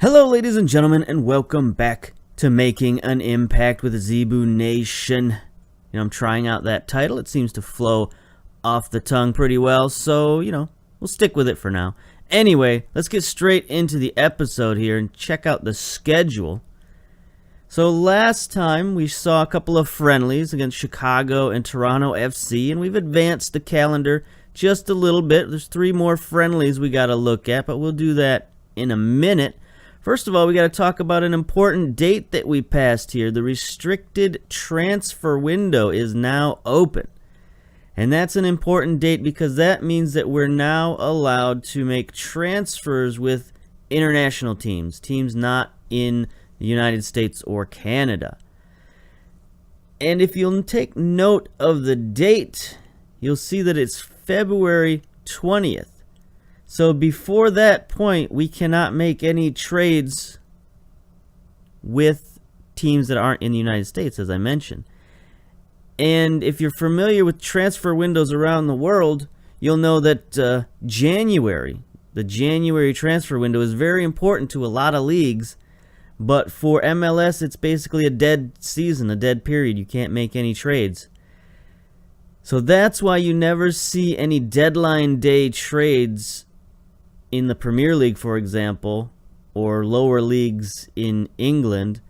Hello, ladies and gentlemen, and welcome back to Making an Impact with Zebu Nation. I'm trying out that title. It seems to flow off the tongue pretty well, so, we'll stick with it for now. Anyway, let's get straight into the episode here and check out the schedule. So last time we saw a couple of friendlies against Chicago and Toronto FC, and we've advanced the calendar just a little bit. There's 3 more friendlies we got to look at, but we'll do that in a minute. First of all, we got to talk about an important date that we passed here. The restricted transfer window is now open. And that's an important date because that means that we're now allowed to make transfers with international teams not in the United States or Canada. And if you'll take note of the date, you'll see that it's February 20th. So before that point, we cannot make any trades with teams that aren't in the United States, as I mentioned. And if you're familiar with transfer windows around the world, you'll know that the January transfer window is very important to a lot of leagues. But for MLS, it's basically a dead season, a dead period. You can't make any trades. So that's why you never see any deadline day trades in the Premier League, for example, or lower leagues in England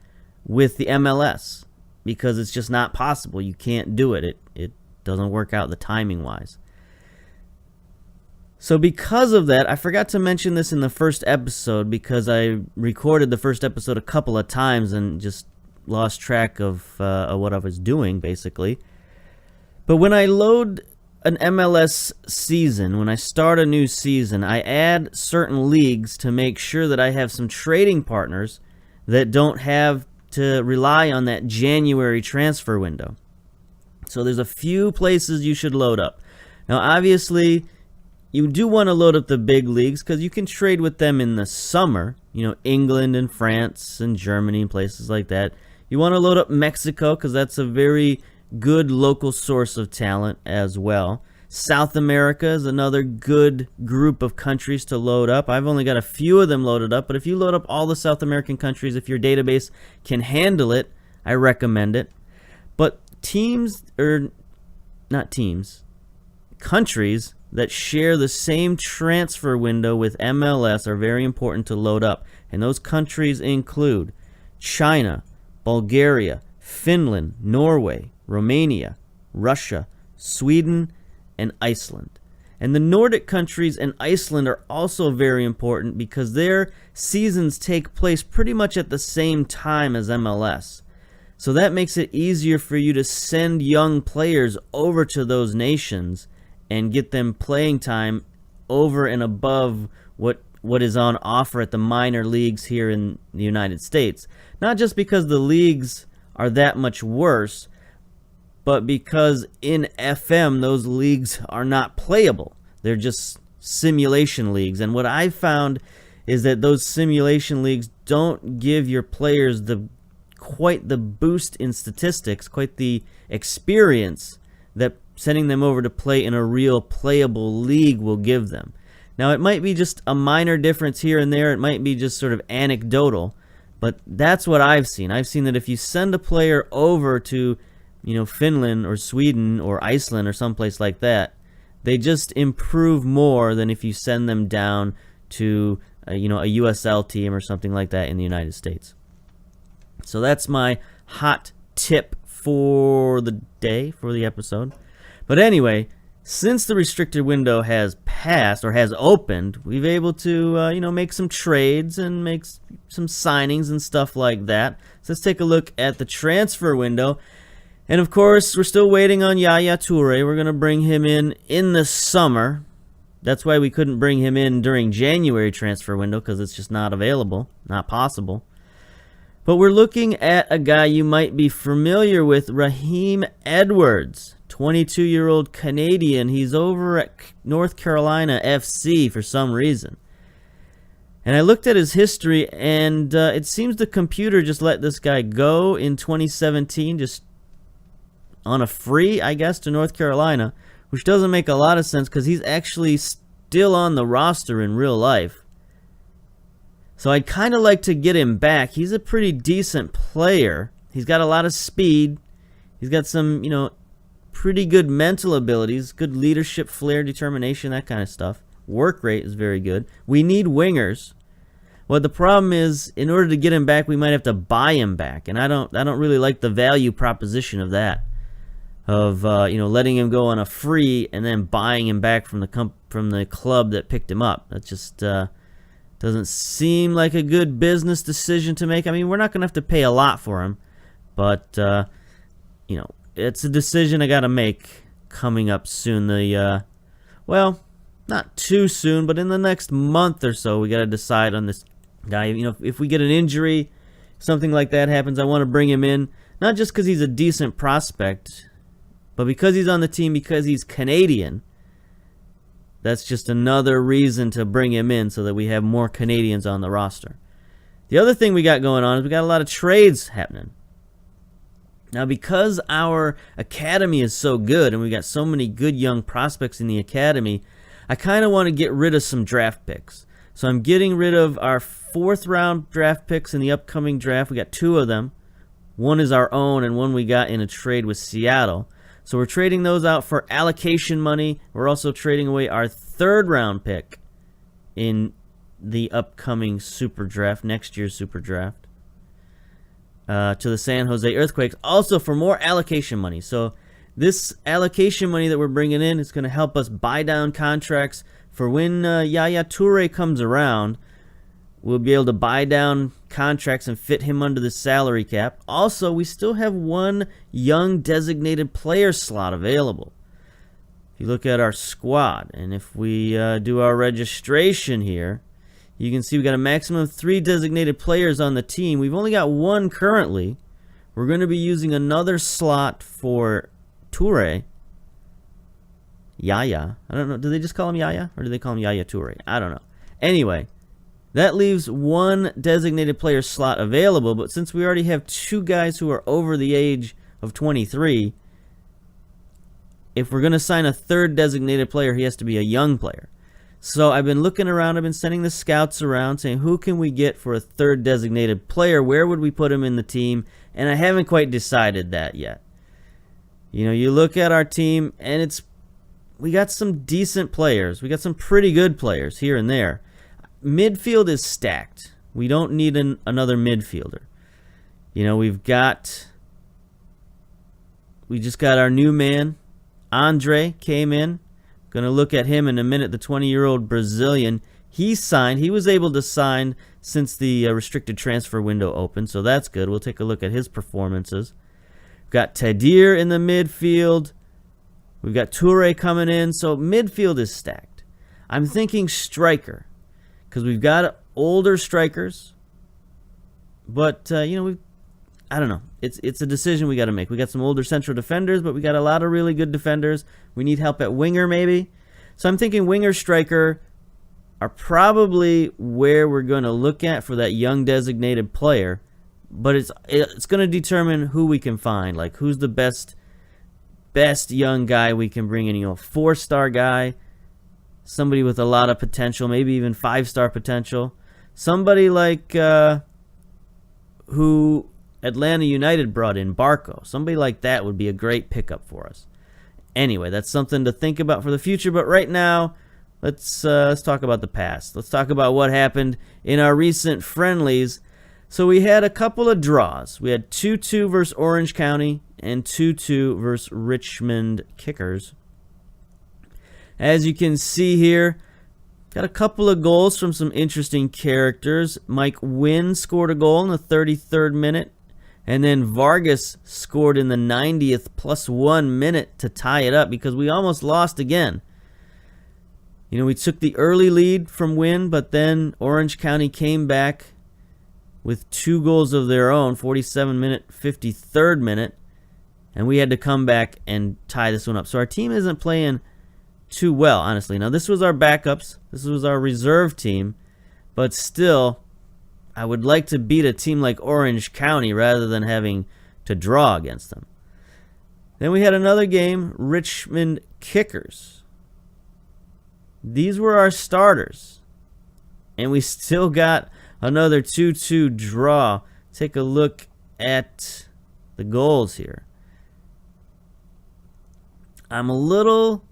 with the MLS, because it's just not possible. You can't do it. It doesn't work out the timing-wise. So because of that, I forgot to mention this in the first episode because I recorded the first episode a couple of times and just lost track of what I was doing, basically. But when I load an MLS season, when I start a new season, I add certain leagues to make sure that I have some trading partners that don't have to rely on that January transfer window. So there's a few places you should load up. Now, obviously, you do want to load up the big leagues because you can trade with them in the summer. England and France and Germany and places like that. You want to load up Mexico because that's a very good local source of talent as well. South America is another good group of countries to load up. I've only got a few of them loaded up, but if you load up all the South American countries, if your database can handle it, I recommend it. But countries that share the same transfer window with MLS are very important to load up. And those countries include China, Bulgaria, Finland, Norway, Romania, Russia, Sweden, and Iceland. And the Nordic countries and Iceland are also very important because their seasons take place pretty much at the same time as MLS. So that makes it easier for you to send young players over to those nations and get them playing time over and above what is on offer at the minor leagues here in the United States. Not just because the leagues are that much worse, but because in FM those leagues are not playable. They're just simulation leagues. And what I've found is that those simulation leagues don't give your players quite the boost in statistics, quite the experience that sending them over to play in a real playable league will give them. Now, it might be just a minor difference here and there. It might be just sort of anecdotal. But that's what I've seen. I've seen that if you send a player over to, Finland or Sweden or Iceland or someplace like that, they just improve more than if you send them down to, a USL team or something like that in the United States. So that's my hot tip for the day, for the episode. But anyway, since the restricted window has passed or has opened, we've able to, make some trades and make some signings and stuff like that. So let's take a look at the transfer window. And of course, we're still waiting on Yaya Toure. We're going to bring him in the summer. That's why we couldn't bring him in during January transfer window because it's just not available, not possible. But we're looking at a guy you might be familiar with, Raheem Edwards. 22-year-old Canadian. He's over at North Carolina FC for some reason. And I looked at his history, and it seems the computer just let this guy go in 2017, just on a free, I guess, to North Carolina, which doesn't make a lot of sense because he's actually still on the roster in real life. So I'd kind of like to get him back. He's a pretty decent player. He's got a lot of speed. He's got some, pretty good mental abilities, good leadership, flair, determination, that kind of stuff. Work rate is very good. We need wingers. Well, the problem is, in order to get him back, we might have to buy him back, and I don't really like the value proposition of that, of letting him go on a free and then buying him back from the club that picked him up. That just doesn't seem like a good business decision to make. I mean, we're not going to have to pay a lot for him, but it's a decision I got to make coming up soon. Not too soon, but in the next month or so, we got to decide on this guy. If we get an injury, something like that happens, I want to bring him in, not just because he's a decent prospect, but because he's on the team, because he's Canadian. That's just another reason to bring him in so that we have more Canadians on the roster. The other thing we got going on is we got a lot of trades happening. Now, because our academy is so good and we got so many good young prospects in the academy, I kind of want to get rid of some draft picks. So I'm getting rid of our 4th round draft picks in the upcoming draft. We got 2 of them. One is our own and one we got in a trade with Seattle. So we're trading those out for allocation money. We're also trading away our 3rd round pick in the upcoming Super Draft, next year's Super Draft, to the San Jose Earthquakes, also for more allocation money. So this allocation money that we're bringing in is going to help us buy down contracts for when Yaya Toure comes around. We'll be able to buy down contracts and fit him under the salary cap. Also, we still have 1 young designated player slot available. If you look at our squad, and if we do our registration here, you can see we got a maximum of 3 designated players on the team. We've only got 1 currently. We're going to be using another slot for Toure. Yaya. I don't know. Do they just call him Yaya? Or do they call him Yaya Toure? I don't know. Anyway, that leaves 1 designated player slot available. But since we already have 2 guys who are over the age of 23, if we're going to sign a 3rd designated player, he has to be a young player. So I've been looking around. I've been sending the scouts around saying, who can we get for a 3rd designated player? Where would we put him in the team? And I haven't quite decided that yet. You look at our team, and we got some decent players. We got some pretty good players here and there. Midfield is stacked. We don't need another midfielder. We just got our new man. Andre came in. Going to look at him in a minute, the 20-year-old Brazilian. He signed. He was able to sign since the restricted transfer window opened, so that's good. We'll take a look at his performances. We've got Tadir in the midfield. We've got Toure coming in, so midfield is stacked. I'm thinking striker, because we've got older strikers, but, I don't know. It's a decision we got to make. We got some older central defenders, but we got a lot of really good defenders. We need help at winger, maybe. So I'm thinking winger, striker are probably where we're going to look at for that young designated player. But it's going to determine who we can find. Like, who's the best young guy we can bring in. 4-star guy, somebody with a lot of potential, maybe even 5-star potential. Somebody like who Atlanta United brought in, Barco. Somebody like that would be a great pickup for us. Anyway, that's something to think about for the future. But right now, let's talk about the past. Let's talk about what happened in our recent friendlies. So we had a couple of draws. We had 2-2 versus Orange County and 2-2 versus Richmond Kickers. As you can see here, got a couple of goals from some interesting characters. Mike Wynn scored a goal in the 33rd minute. And then Vargas scored in the 90th +1 minute to tie it up because we almost lost again. We took the early lead from Wynn, but then Orange County came back with 2 goals of their own, 47 minute, 53rd minute. And we had to come back and tie this one up. So our team isn't playing too well, honestly. Now, this was our backups. This was our reserve team. But still, I would like to beat a team like Orange County rather than having to draw against them. Then we had another game, Richmond Kickers. These were our starters. And we still got Another 2-2 draw. Take a look at the goals here. I'm a little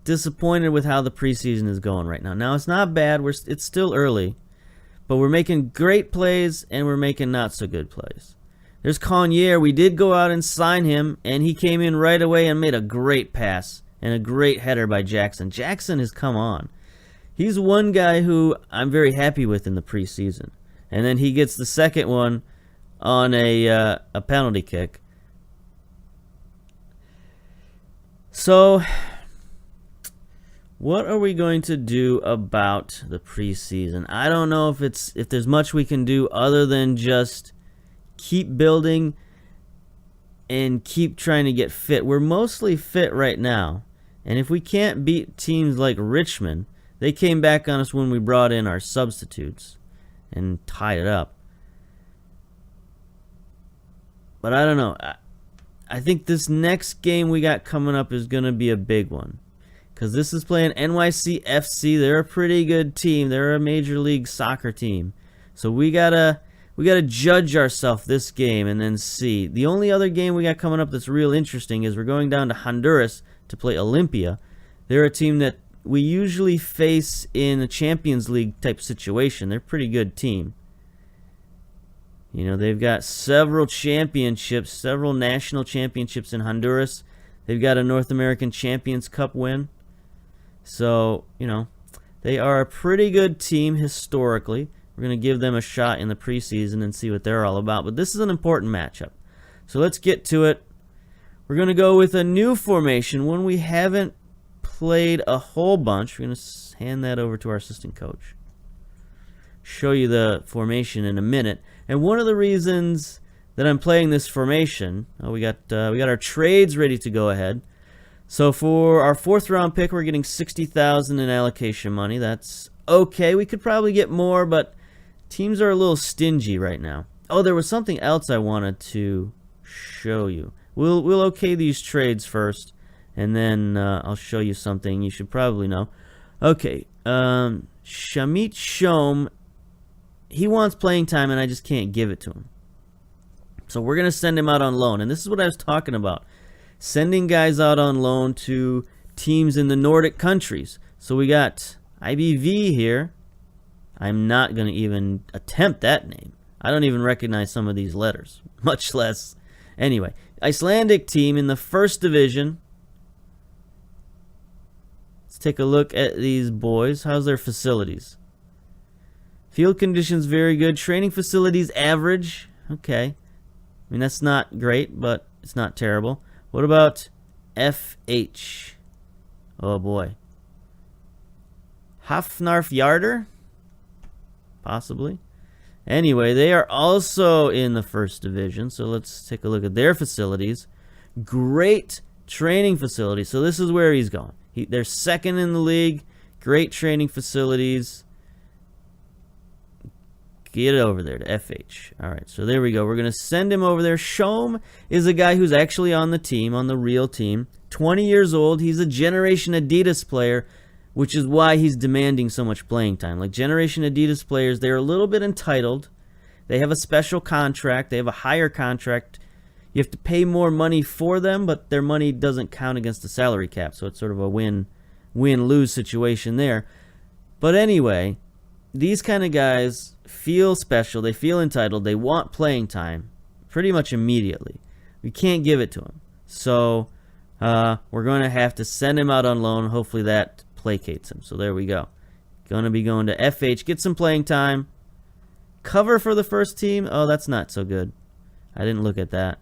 disappointed with how the preseason is going right now. Now, it's not bad. It's still early. But we're making great plays, and we're making not so good plays. There's Conyer. We did go out and sign him, and he came in right away and made a great pass and a great header by Jackson. Jackson has come on. He's one guy who I'm very happy with in the preseason. And then he gets the second one on a penalty kick. So, what are we going to do about the preseason? I don't know if there's much we can do other than just keep building and keep trying to get fit. We're mostly fit right now. And if we can't beat teams like Richmond, they came back on us when we brought in our substitutes and tied it up. But I don't know. I think this next game we got coming up is going to be a big one. Because this is playing NYCFC. They're a pretty good team. They're a Major League Soccer team. So we gotta judge ourselves this game and then see. The only other game we got coming up that's real interesting is we're going down to Honduras to play Olympia. They're a team that we usually face in a Champions League type situation. They're a pretty good team. You know, they've got several championships, several national championships in Honduras. They've got a North American Champions Cup win. So, you know, they are a pretty good team historically. We're going to give them a shot in the preseason and see what they're all about. But this is an important matchup. So let's get to it. We're going to go with a new formation, one we haven't played a whole bunch. We're going to hand that over to our assistant coach. Show you the formation in a minute. And one of the reasons that I'm playing this formation, we got our trades ready to go ahead. So for our 4th round pick, we're getting $60,000 in allocation money. That's okay. We could probably get more, but teams are a little stingy right now. Oh, there was something else I wanted to show you. We'll okay these trades first, and then I'll show you something you should probably know. Okay, Shamit Shom, he wants playing time, and I just can't give it to him. So we're going to send him out on loan, and this is what I was talking about. Sending guys out on loan to teams in the Nordic countries. So we got IBV here. I'm not going to even attempt that name. I don't even recognize some of these letters, much less. Anyway, Icelandic team in the 1st division. Let's take a look at these boys. How's their facilities? Field conditions very good. Training facilities average. Okay. I mean, that's not great, but it's not terrible. What about FH? Oh boy. Hafnarfjordur? Possibly. Anyway, they are also in the 1st division, so let's take a look at their facilities. Great training facilities. So this is where he's going. They're 2nd in the league. Great training facilities. Get it over there to FH. All right, so there we go. We're going to send him over there. Shom is a guy who's actually on the team, on the real team. 20 years old. He's a Generation Adidas player, which is why he's demanding so much playing time. Like Generation Adidas players, they're a little bit entitled. They have a special contract. They have a higher contract. You have to pay more money for them, but their money doesn't count against the salary cap, so it's sort of a win-lose situation there. But anyway, these kind of guys feel special. They feel entitled. They want playing time pretty much immediately. We can't give it to them. So we're going to have to send him out on loan. Hopefully that placates him. So there we go. Going to be going to FH. Get some playing time. Cover for the 1st team. Oh, that's not so good. I didn't look at that.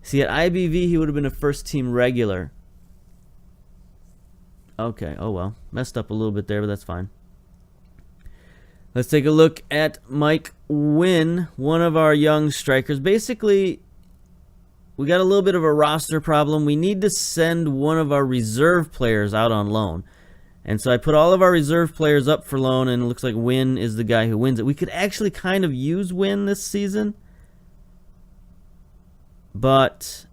See, at IBV, he would have been a 1st team regular. Okay. Oh, well. Messed up a little bit there, but that's fine. Let's take a look at Mike Wynn, one of our young strikers. Basically, we got a little bit of a roster problem. We need to send one of our reserve players out on loan. And so I put all of our reserve players up for loan, and it looks like Wynn is the guy who wins it. We could actually kind of use Wynn this season, but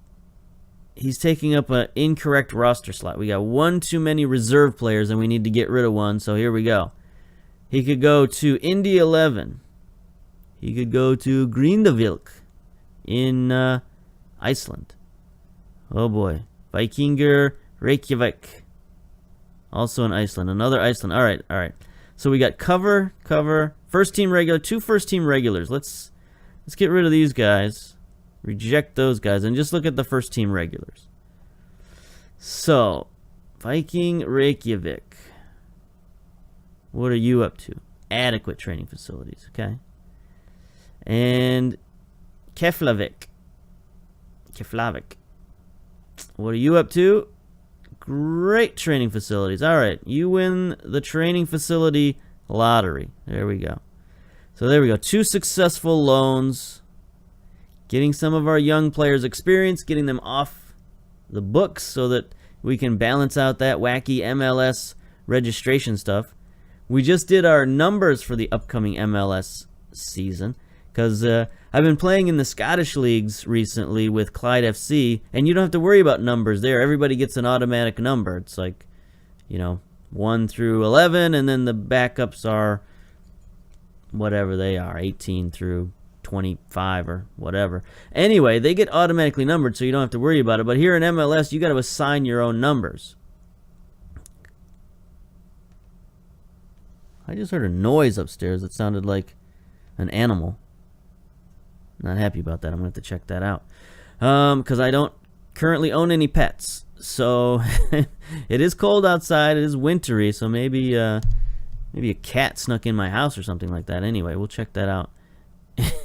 he's taking up an incorrect roster slot. We got one too many reserve players, and we need to get rid of one, so here we go. He could go to Indy 11. He could go to Grindavik in Iceland. Oh boy. Vikingur Reykjavik. Also in Iceland. Another Iceland. All right. So we got cover, first team regular, 2 first team regulars. Let's get rid of these guys. Reject those guys and just look at the first team regulars. So, Viking Reykjavik. What are you up to? Adequate training facilities, okay? And Keflavik. What are you up to? Great training facilities. All right, you win the training facility lottery. There we go. So there we go. 2 successful loans. Getting some of our young players experience, getting them off the books so that we can balance out that wacky MLS registration stuff. We just did our numbers for the upcoming MLS season because I've been playing in the Scottish leagues recently with Clyde FC, and you don't have to worry about numbers there. Everybody gets an automatic number. It's like, 1 through 11, and then the backups are whatever they are, 18 through 25 or whatever. Anyway, they get automatically numbered, so you don't have to worry about it. But here in MLS, you got to assign your own numbers. I just heard a noise upstairs. It sounded like an animal. Not happy about that. I'm going to have to check that out. Because I don't currently own any pets. So it is cold outside. It is wintry. So maybe a cat snuck in my house or something like that. Anyway, we'll check that out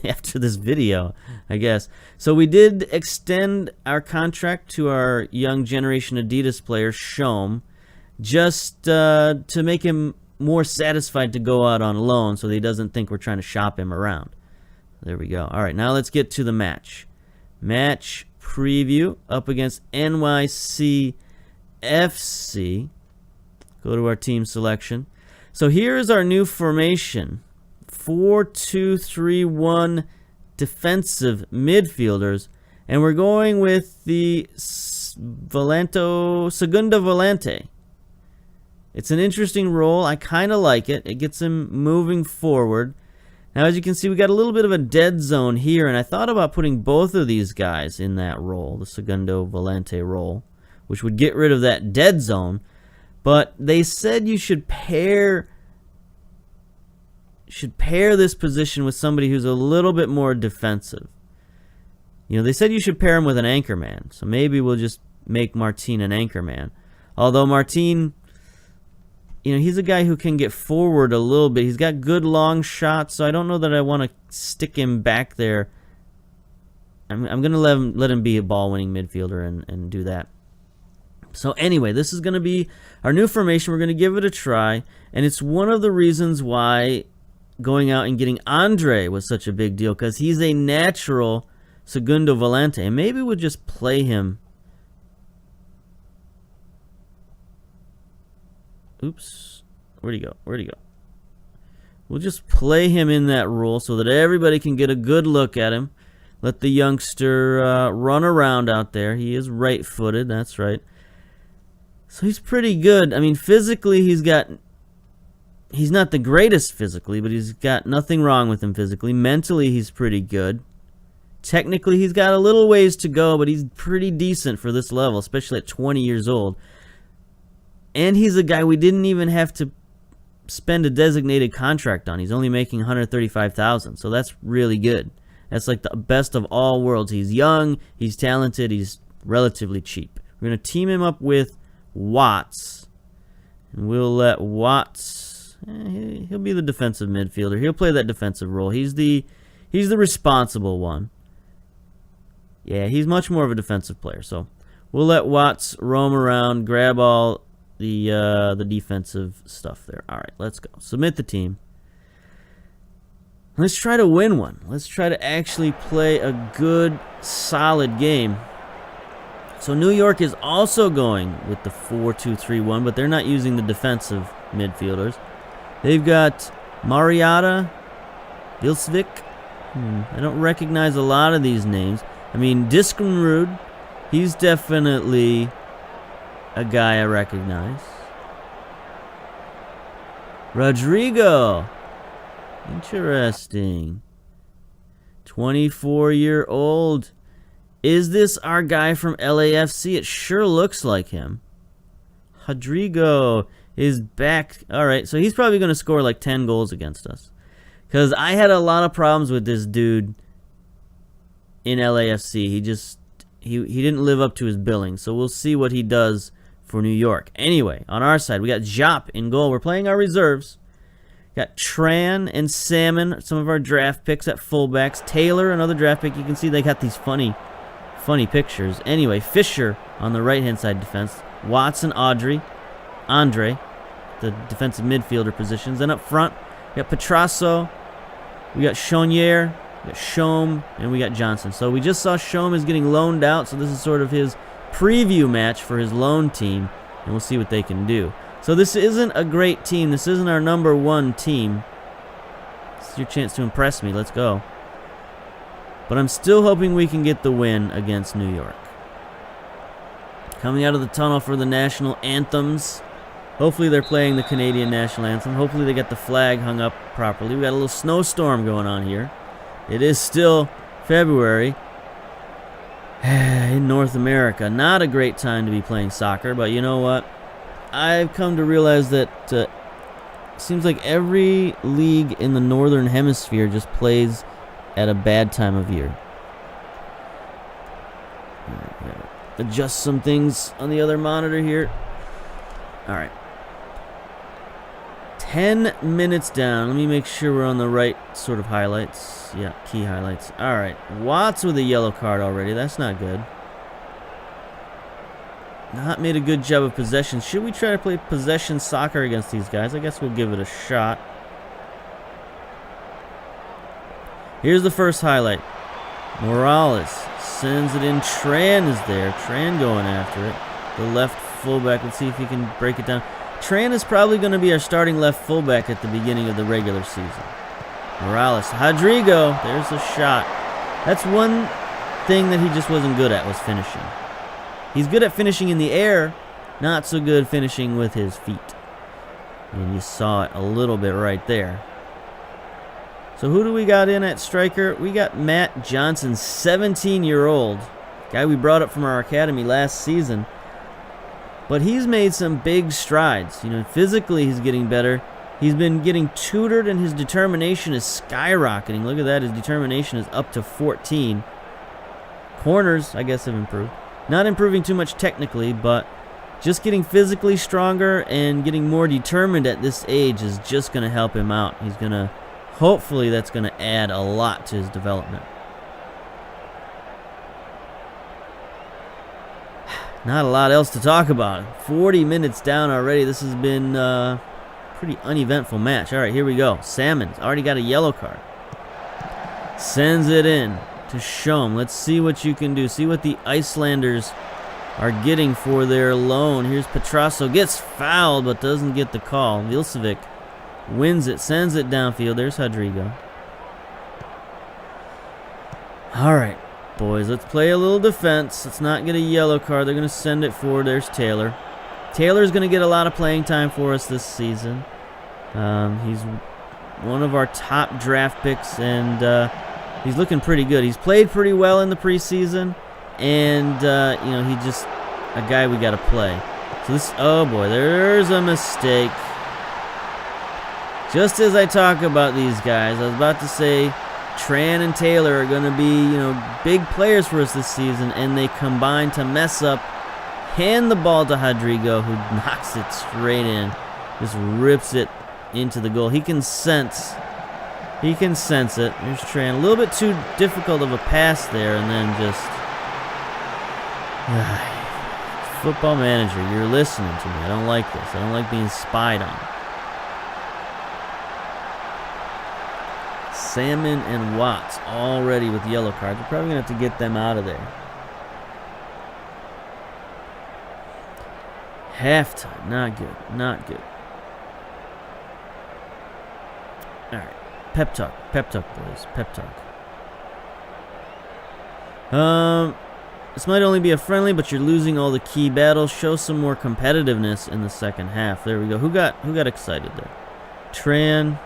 after this video, I guess. So we did extend our contract to our young generation Adidas player, Shom, just to make him more satisfied to go out on loan so that he doesn't think we're trying to shop him around. There we go. All right, now let's get to the match. Match preview up against NYCFC. Go to our team selection. So here is our new formation. 4-2-3-1 defensive midfielders. And we're going with the Segunda Volante. It's an interesting role. I kind of like it. It gets him moving forward. Now, as you can see, we got a little bit of a dead zone here, and I thought about putting both of these guys in that role, the Segundo Volante role, which would get rid of that dead zone. But they said you should pair this position with somebody who's a little bit more defensive. They said you should pair him with an anchor man, so maybe we'll just make Martin an anchor man. Although Martin, he's a guy who can get forward a little bit. He's got good long shots, so I don't know that I want to stick him back there. I'm going to let him be a ball-winning midfielder and do that. So anyway, this is going to be our new formation. We're going to give it a try, and it's one of the reasons why going out and getting Andre was such a big deal, because he's a natural Segundo Volante, and maybe we'll just play him. Oops. Where'd he go? We'll just play him in that role so that everybody can get a good look at him. Let the youngster run around out there. He is right-footed, that's right. So he's pretty good. I mean, physically, he's not the greatest physically, but he's got nothing wrong with him physically. Mentally, he's pretty good. Technically, he's got a little ways to go, but he's pretty decent for this level, especially at 20 years old. And he's a guy we didn't even have to spend a designated contract on. He's only making $135,000, so that's really good. That's like the best of all worlds. He's young, he's talented, he's relatively cheap. We're going to team him up with Watts, and we'll let Watts, he'll be the defensive midfielder. He'll play that defensive role. He's the responsible one. Yeah, he's much more of a defensive player, so we'll let Watts roam around, grab all the defensive stuff there. All right, let's go. Submit the team. Let's try to win one. Let's try to actually play a good, solid game. So New York is also going with the 4-2-3-1, but they're not using the defensive midfielders. They've got Mariata, Vilsvik. I don't recognize a lot of these names. I mean, Diskenrud, he's definitely a guy I recognize. Rodrigo. Interesting. 24-year-old. Is this our guy from LAFC? It sure looks like him. Rodrigo is back. All right, so he's probably going to score like 10 goals against us. Because I had a lot of problems with this dude in LAFC. He didn't live up to his billing. So we'll see what he does for New York. Anyway, on our side, we got Jop in goal. We're playing our reserves. Got Tran and Salmon, some of our draft picks at fullbacks. Taylor, another draft pick. You can see they got these funny pictures. Anyway, Fisher on the right-hand side defense. Watson, Andre, the defensive midfielder positions. Then up front, we got Petrasso, we got Chonier, we got Shome, and we got Johnson. So we just saw Shome is getting loaned out, so this is sort of his preview match for his loan team, and we'll see what they can do. So this isn't a great team. This isn't our #1 team. This is your chance to impress me. Let's go. But I'm still hoping we can get the win against New York. Coming out of the tunnel for the national anthems. Hopefully they're playing the Canadian national anthem. Hopefully they got the flag hung up properly. We got a little snowstorm going on here. It is still February in North America. Not a great time to be playing soccer, but you know what? I've come to realize that it seems like every league in the Northern Hemisphere just plays at a bad time of year. Adjust some things on the other monitor here. All right. 10 minutes down. Let me make sure we're on the right sort of highlights. Yeah, key highlights. All right. Watts with a yellow card already. That's not good. Not made a good job of possession. Should we try to play possession soccer against these guys? I guess we'll give it a shot. Here's the first highlight. Morales sends it in. Tran is there. Tran going after it. The left fullback. Let's see if he can break it down. Tran is probably going to be our starting left fullback at the beginning of the regular season. Morales. Rodrigo. There's a shot. That's one thing that he just wasn't good at, was finishing. He's good at finishing in the air, not so good finishing with his feet. And you saw it a little bit right there. So who do we got in at striker? We got Matt Johnson, 17-year-old. Guy we brought up from our academy last season. But he's made some big strides. You know, physically he's getting better. He's been getting tutored and his determination is skyrocketing. Look at that, his determination is up to 14. Corners, I guess, have improved. Not improving too much technically, but just getting physically stronger and getting more determined at this age is just going to help him out. He's going to, hopefully that's going to add a lot to his development. Not a lot else to talk about. 40 minutes down already. This has been a pretty uneventful match. All right, here we go. Salmon's already got a yellow card. Sends it in to Shome. Let's see what you can do. See what the Icelanders are getting for their loan. Here's Petrasso. Gets fouled, but doesn't get the call. Vilcevic wins it. Sends it downfield. There's Rodrigo. All right, boys. Let's play a little defense. Let's not get a yellow card. They're going to send it forward. There's Taylor. Taylor's going to get a lot of playing time for us this season. He's one of our top draft picks, and he's looking pretty good. He's played pretty well in the preseason, and you know, he's just a guy we got to play. So this, oh boy, there's a mistake. Just as I talk about these guys, I was about to say Tran and Taylor are going to be, you know, big players for us this season, and they combine to mess up. Hand the ball to Rodrigo, who knocks it straight in, just rips it into the goal. He can sense it. Here's Tran. A little bit too difficult of a pass there, and then just Football Manager, you're listening to me. I don't like this. I don't like being spied on. Salmon and Watts already with yellow cards. We're probably going to have to get them out of there. Halftime. Not good. Not good. All right. Pep talk, boys. Pep talk. This might only be a friendly, but you're losing all the key battles. Show some more competitiveness in the second half. There we go. Who got excited there? Tran.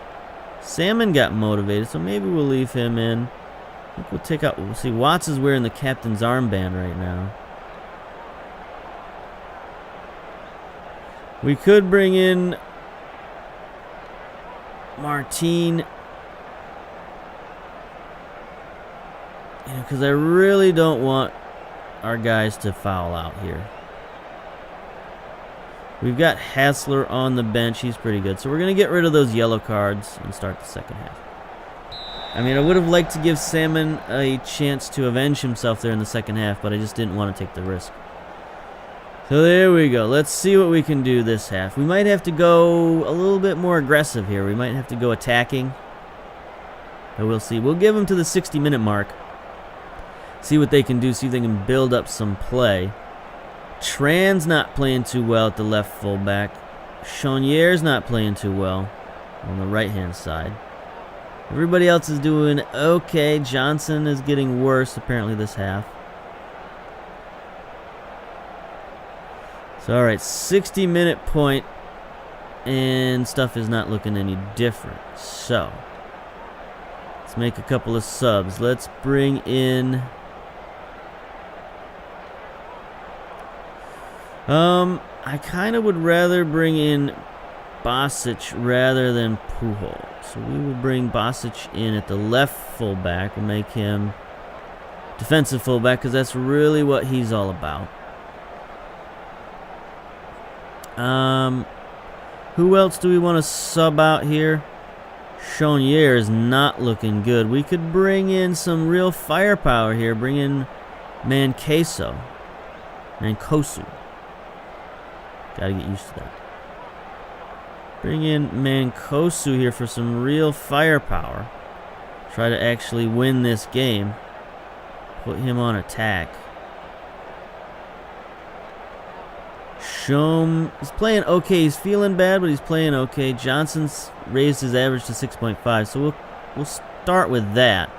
Salmon got motivated, so maybe we'll leave him in. I think we'll take out... We'll see, Watts is wearing the captain's armband right now. We could bring in Martine. Because I really don't want our guys to foul out here. We've got Hassler on the bench. He's pretty good. So we're going to get rid of those yellow cards and start the second half. I mean, I would have liked to give Salmon a chance to avenge himself there in the second half, but I just didn't want to take the risk. So there we go. Let's see what we can do this half. We might have to go a little bit more aggressive here. We might have to go attacking. But we'll see. We'll give them to the 60-minute mark. See what they can do. See if they can build up some play. Tran's not playing too well at the left fullback. Chaunier's not playing too well on the right-hand side. Everybody else is doing okay. Johnson is getting worse apparently this half. So, all right, 60-minute point, and stuff is not looking any different. So, let's make a couple of subs. Let's bring in... I kind of would rather bring in Bosic rather than Pujol. So we will bring Bosic in at the left fullback. We'll make him defensive fullback because that's really what he's all about. Who else do we want to sub out here? Chaunier is not looking good. We could bring in some real firepower here. Bring in Mancosu. Gotta get used to that. Bring in Mancosu here for some real firepower. Try to actually win this game. Put him on attack. Shom is playing okay. He's feeling bad, but he's playing okay. Johnson's raised his average to 6.5, so we'll start with that.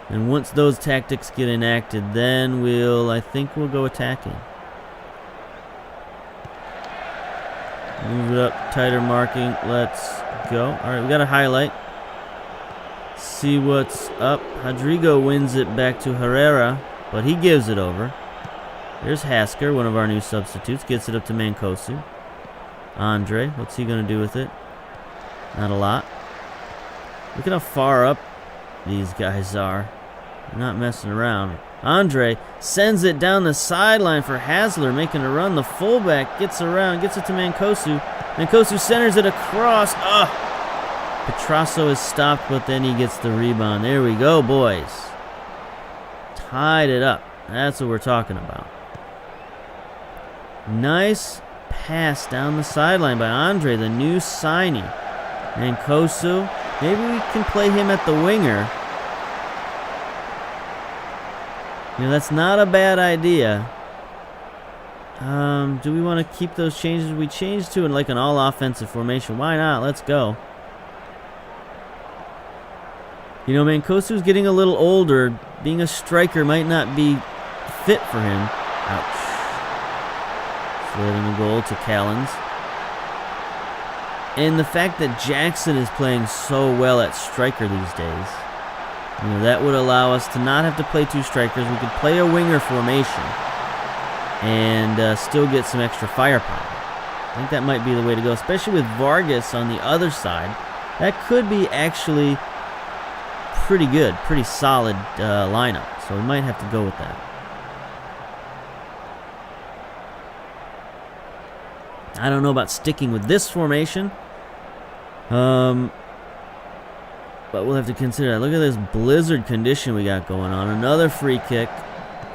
And once those tactics get enacted, then I think we'll go attacking. Move it up, tighter marking. Let's go. All right, we got a highlight. See what's up. Rodrigo wins it back to Herrera, but he gives it over. There's Hasker, one of our new substitutes. Gets it up to Mancosu. Andre, what's he going to do with it? Not a lot. Look at how far up these guys are. They're not messing around. Andre sends it down the sideline for Hassler, making a run. The fullback gets around, gets it to Mancosu. Mancosu centers it across. Petrasso is stopped, but then he gets the rebound. There we go, boys. Tied it up. That's what we're talking about. Nice pass down the sideline by Andre, the new signing. Mancosu. Maybe we can play him at the winger. You know, that's not a bad idea. Do we want to keep those changes? We changed to like an all-offensive formation. Why not? Let's go. You know, Mancosu's getting a little older. Being a striker might not be fit for him. Ouch. Floating a goal to Callens. And the fact that Jackson is playing so well at striker these days, you know, that would allow us to not have to play two strikers. We could play a winger formation and still get some extra firepower. I think that might be the way to go, especially with Vargas on the other side. That could be actually pretty good, pretty solid lineup. So we might have to go with that. I don't know about sticking with this formation. But we'll have to consider that. Look at this blizzard condition we got going on. Another free kick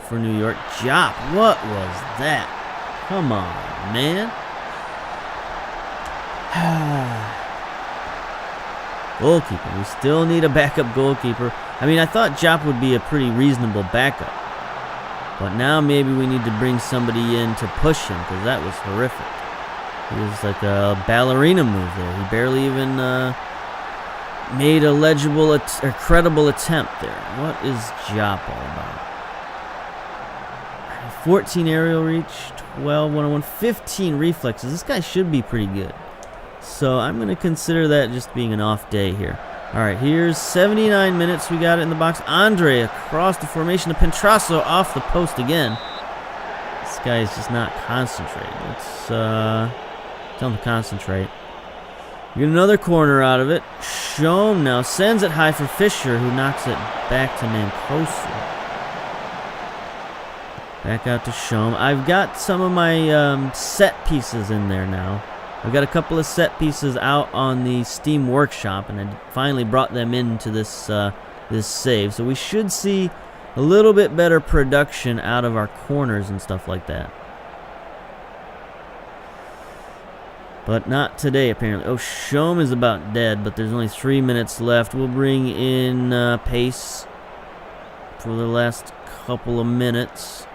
for New York. Jop, what was that? Come on, man. Goalkeeper. We still need a backup goalkeeper. I mean, I thought Jop would be a pretty reasonable backup. But now maybe we need to bring somebody in to push him, because that was horrific. It was like a ballerina move there. He barely even made a legible or credible attempt there. What is Jop all about? I 14 aerial reach, 12 one-on-one, 15 reflexes. This guy should be pretty good. So I'm going to consider that just being an off day here. All right, here's 79 minutes. We got it in the box. Andre across the formation to Petrasso off the post again. This guy is just not concentrating. Let's tell him to concentrate. We get another corner out of it. Shom now sends it high for Fisher, who knocks it back to Mancosu. Back out to Shom. I've got some of my set pieces in there now. I've got a couple of set pieces out on the Steam Workshop, and I finally brought them into this this save. So we should see a little bit better production out of our corners and stuff like that. But not today, apparently. Oh, Shom is about dead, but there's only 3 minutes left. We'll bring in Pace for the last couple of minutes.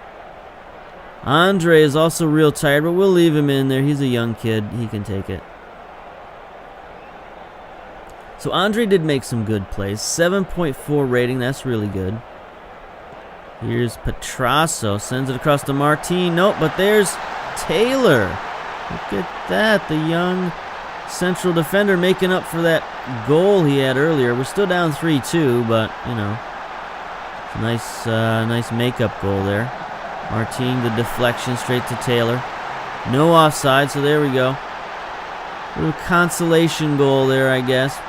Andre is also real tired, but we'll leave him in there. He's a young kid. He can take it. So Andre did make some good plays. 7.4 rating. That's really good. Here's Petrasso. Sends it across to Martin. Nope, but there's Taylor. Look at that. The young central defender making up for that goal he had earlier. We're still down 3-2, but, you know, it's a nice makeup goal there. Martin, the deflection straight to Taylor. No offside, so there we go. Little consolation goal there, I guess.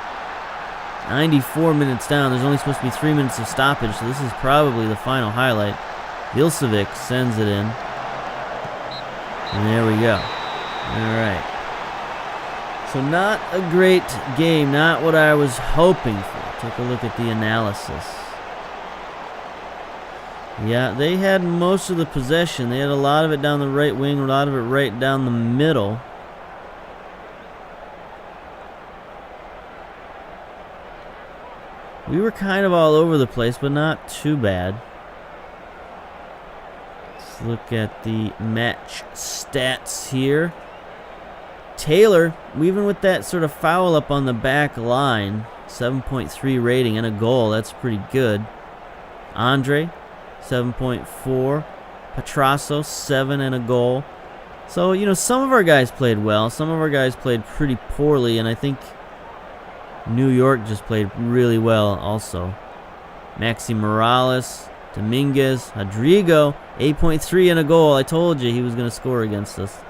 94 minutes down. There's only supposed to be 3 minutes of stoppage, so this is probably the final highlight. Ilsevic sends it in. And there we go. All right. So not a great game. Not what I was hoping for. Take a look at the analysis. Yeah, they had most of the possession. They had a lot of it down the right wing, a lot of it right down the middle. We were kind of all over the place, but not too bad. Let's look at the match stats here. Taylor, even with that sort of foul up on the back line, 7.3 rating and a goal. That's pretty good. Andre, 7.4. Petrasso, 7 and a goal. So, you know, some of our guys played well. Some of our guys played pretty poorly, and I think New York just played really well also. Maxi Morales, Dominguez, Rodrigo, 8.3 and a goal. I told you he was going to score against us.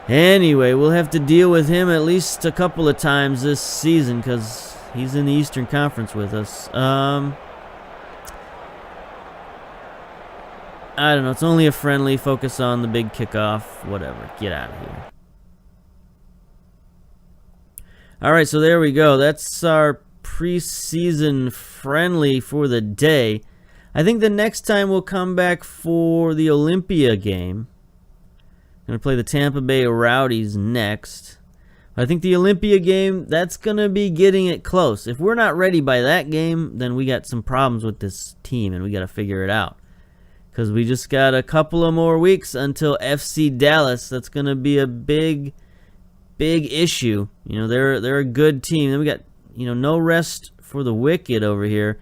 Anyway, we'll have to deal with him at least a couple of times this season because he's in the Eastern Conference with us. I don't know. It's only a friendly. Focus on the big kickoff. Whatever. Get out of here. All right, so there we go. That's our preseason friendly for the day. I think the next time we'll come back for the Olympia game. Going to play the Tampa Bay Rowdies next. I think the Olympia game, that's going to be getting it close. If we're not ready by that game, then we got some problems with this team, and we got to figure it out. Because we just got a couple of more weeks until FC Dallas. That's going to be a big issue. You know, they're a good team. Then we got, you know, no rest for the wicked over here.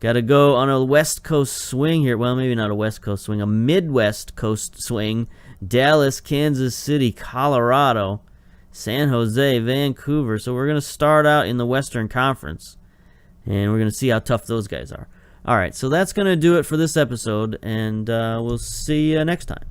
Got to go on a West Coast swing here. Well, maybe not a West Coast swing, a Midwest Coast swing. Dallas, Kansas City, Colorado, San Jose, Vancouver. So we're going to start out in the Western Conference, and we're going to see how tough those guys are. All right, so that's going to do it for this episode, and we'll see you next time.